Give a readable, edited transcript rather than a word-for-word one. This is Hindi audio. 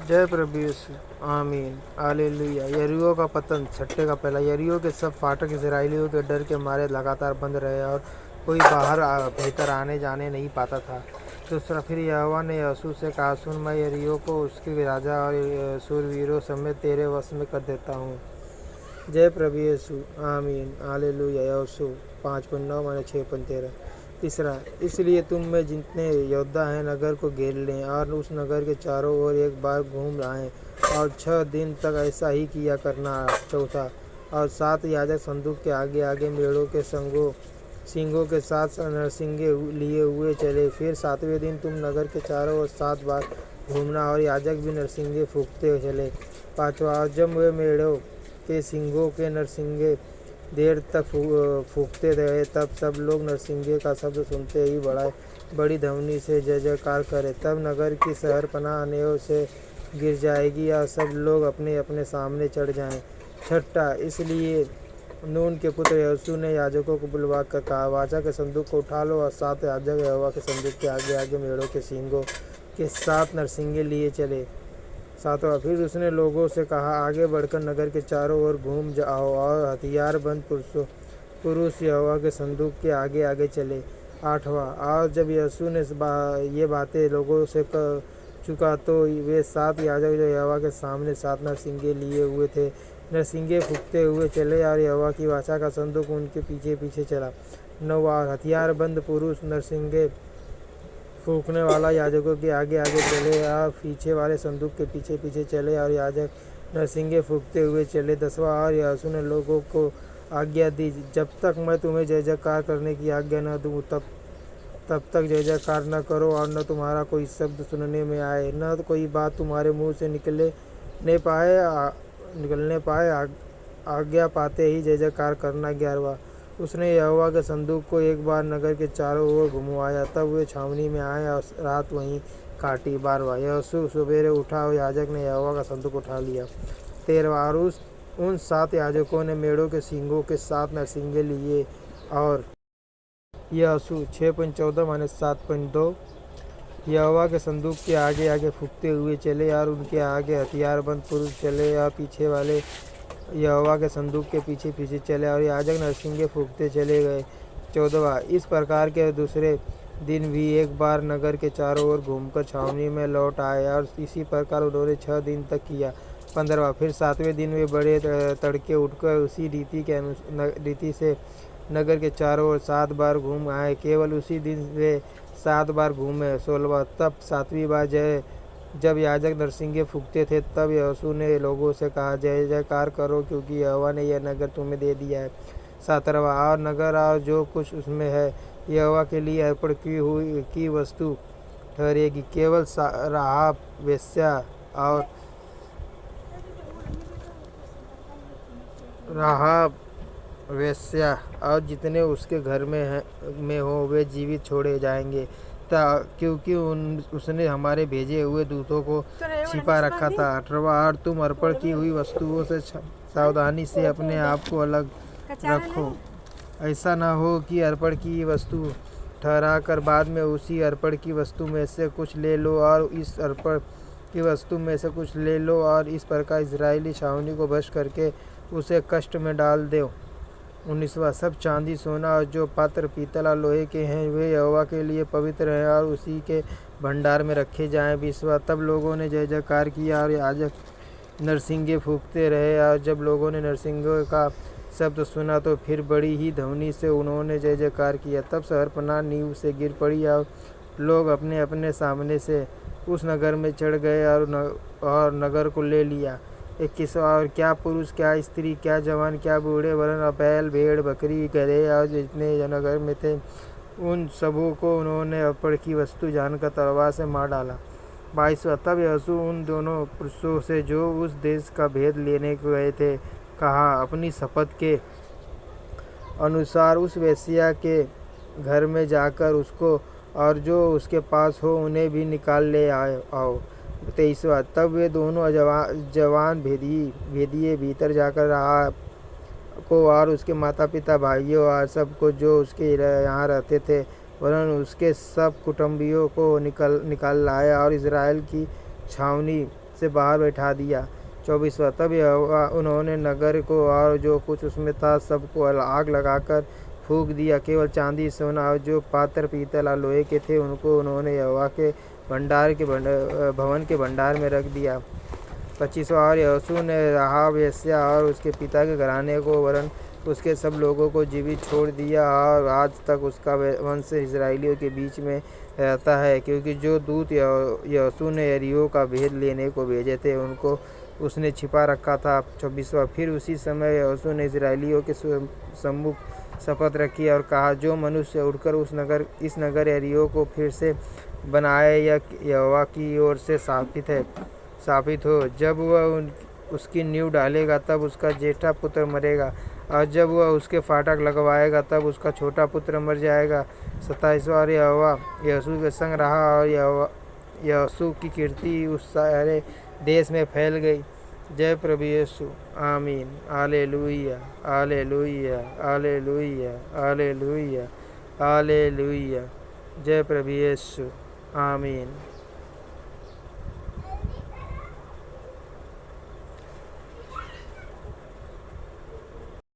जय प्रभु यीशु। आमीन। हालेलुया। यरीहो का पतन। छठे का पहला। यरीहो के सब फाटक इस्राएलियों के डर के मारे लगातार बंद रहे और कोई बाहर भीतर आने जाने नहीं पाता था। दूसरा, फिर यहोवा ने यहोशू से कहा, सुन, मैं यरीहो को उसके राजा और शूरवीरों समेत तेरे वश में कर देता हूँ। जय प्रभु यीशु। आमीन। हालेलुया। यहोशू 5:9 माने 6:13। तीसरा, इसलिए तुम में जितने योद्धा हैं नगर को घेर लें और उस नगर के चारों ओर एक बार घूम आएं और 6 दिन तक ऐसा ही किया करना। चौथा, और 7 याजक संदूक के आगे आगे मेढ़ों के सींगों के साथ नरसिंगे लिए हुए चले। फिर 7वें दिन तुम नगर के चारों ओर 7 बार घूमना और याजक भी नरसिंगे फूंकते चले। पांचवा, और जब वे मेढ़ों के सींगों के नरसिंगे देर तक फूंकते रहे, तब सब लोग नरसिंगे का शब्द सुनते ही बड़ी ध्वनि से जय जयकार करें। तब नगर की शहरपनाह अनेरों से गिर जाएगी और सब लोग अपने अपने सामने चढ़ जाएं। छठा, इसलिए नून के पुत्र यहोशू ने याजकों को बुलवा कर कहा, वाचा के संदूक को उठा लो। और 7 याजक यहोवा के संदूक के आगे आगे मेढ़ों के सींगों के 7 नरसिंगे लिए चले। 7वां, फिर उसने लोगों से कहा, आगे बढ़कर नगर के चारों ओर घूम जाओ और हथियारबंद पुरुष यहोवा के संदूक के आगे आगे चले। 8वां, और जब यहोशू ने ये बातें लोगों से कह चुका तो वे 7 याजक जो यहोवा के सामने 7 नरसिंगे लिए हुए थे, नरसिंगे फूंकते हुए चले और यहोवा की वाचा का संदूक उनके पीछे पीछे चला। 9वां, हथियारबंद पुरुष नरसिंगे फूंकने वाला याजकों के आगे आगे चले और पीछे वाले संदूक के पीछे पीछे चले और याजक नरसिंगे फूंकते हुए चले। 10वां, और यहोशू ने लोगों को आज्ञा दी, जब तक मैं तुम्हें जय जयकार करने की आज्ञा न दूँ तब तक जय जयकार न करो और न तुम्हारा कोई शब्द सुनने में आए, न कोई बात तुम्हारे मुंह से निकलने पाए। आज्ञा पाते ही जय जयकार करना। 11वां, उसने यहोवा के संदूक को एक बार नगर के चारों ओर घुमवाया, तब वे छावनी में आए और रात वहीं काटी। 12वां, यहोशू सवेरे उठा और याजक ने यहोवा का संदूक उठा लिया। 13वां, और उन 7 याजकों ने मेढ़ों के सींगों के 7 नरसिंगे लिए और यहोशू 6:14 माने 7:2 यहोवा के संदूक के आगे आगे फूंकते हुए चले और उनके आगे हथियारबंद पुरुष चले और पीछे वाले यहोवा के संदूक के पीछे पीछे चले और याजक नरसिंगे फूंकते चले गए। 14वां, इस प्रकार के दूसरे दिन भी एक बार नगर के चारों ओर घूमकर छावनी में लौट आए और इसी प्रकार उन्होंने 6 दिन तक किया। 15वां, फिर 7वें दिन वे बड़े तड़के उठकर उसी रीति से नगर के चारों ओर 7 बार घूम आए, केवल उसी दिन वे 7 बार घूमे। 16वां, तब 7वीं बार जब याजक नरसिंगे फूंकते थे, तब यहोशू ने लोगों से कहा, जय जयकार करो, क्योंकि यहोवा ने यह नगर तुम्हें दे दिया है। 17वां, और नगर और जो कुछ उसमें है यहोवा के लिए अर्पण की वस्तु ठहरेगी। केवल राहाब वेश्या और जितने उसके घर में हो वे जीवित छोड़े जाएंगे, क्योंकि उसने हमारे भेजे हुए दूतों को छिपा रखा था। 18वां, और तुम अर्पण की हुई वस्तुओं से सावधानी से अपने आप को अलग रखो। ऐसा न हो कि अर्पण की वस्तु ठहरा कर बाद में उसी अर्पण की वस्तु में से कुछ ले लो और इस अर्पण की वस्तु में से कुछ ले लो और इस प्रकार इजरायली छावनी को भ्रष्ट करके उसे कष्ट में डाल दो। 19वां, सब चांदी सोना और जो पात्र पीतल और लोहे के हैं वे यहोवा के लिए पवित्र हैं और उसी के भंडार में रखे जाएं। 20वां, तब लोगों ने जय जयकार किया और याजक नरसिंगे फूंकते रहे और जब लोगों ने नरसिंगे का शब्द सुना तो फिर बड़ी ही ध्वनि से उन्होंने जय जयकार किया। तब शहरपनाह नींव से गिर पड़ी और लोग अपने अपने सामने से उस नगर में चढ़ गए और नगर को ले लिया। 21वां, और क्या पुरुष, क्या स्त्री, क्या जवान, क्या बूढ़े, वरन बैल, भेड़, बकरी, गधे और जितने नगर में थे, उन सबों को उन्होंने अर्पण की वस्तु जानकर तलवार से मार डाला। 22वां, तब यहोशू उन दोनों पुरुषों से जो उस देश का भेद लेने गए थे कहा, अपनी शपथ के अनुसार उस वेश्या के घर में जाकर उसको और जो उसके पास हो उन्हें भी निकाल ले आओ। 23वां, तब वे दोनों जवान भेदिए भीतर जाकर राहाब को और उसके माता पिता, भाइयों और सबको जो उसके यहाँ रहते थे, वरन उसके सब कुटुंबियों को निकाल लाए और इजराइल की छावनी से बाहर बैठा दिया। 24वां तब यहोवा उन्होंने नगर को और जो कुछ उसमें था सबको आग लगाकर फूँक दिया, केवल चांदी सोना और जो पात्र पीतल और लोहे के थे उनको उन्होंने यहोवा के भवन के भंडार में रख दिया। 25वां और यहोशू ने राहाब वेश्या और उसके पिता के घराने को वरन उसके सब लोगों को जीवित छोड़ दिया, और आज तक उसका वंश इस्राएलियों के बीच में रहता है, क्योंकि जो दूत यहोशू ने यरीहो का भेद लेने को भेजे थे उनको उसने छिपा रखा था। 26वां फिर उसी समय यहोशू ने इस्राएलियों के सम्मुख शपथ रखी और कहा, जो मनुष्य उठकर इस नगर यरीहो को फिर से बनाए या यहोवा की ओर से स्थापित हो, जब वह उसकी नींव डालेगा तब उसका जेठा पुत्र मरेगा, और जब वह उसके फाटक लगवाएगा तब उसका छोटा पुत्र मर जाएगा। 27वां यहोवा यहोशू के संग रहा और यहोशू की कीर्ति उस सारे देश में फैल गई। जय प्रभु यीशु। आमीन। Hallelujah, hallelujah, hallelujah, hallelujah, hallelujah. जय प्रभु यीशु। आमीन।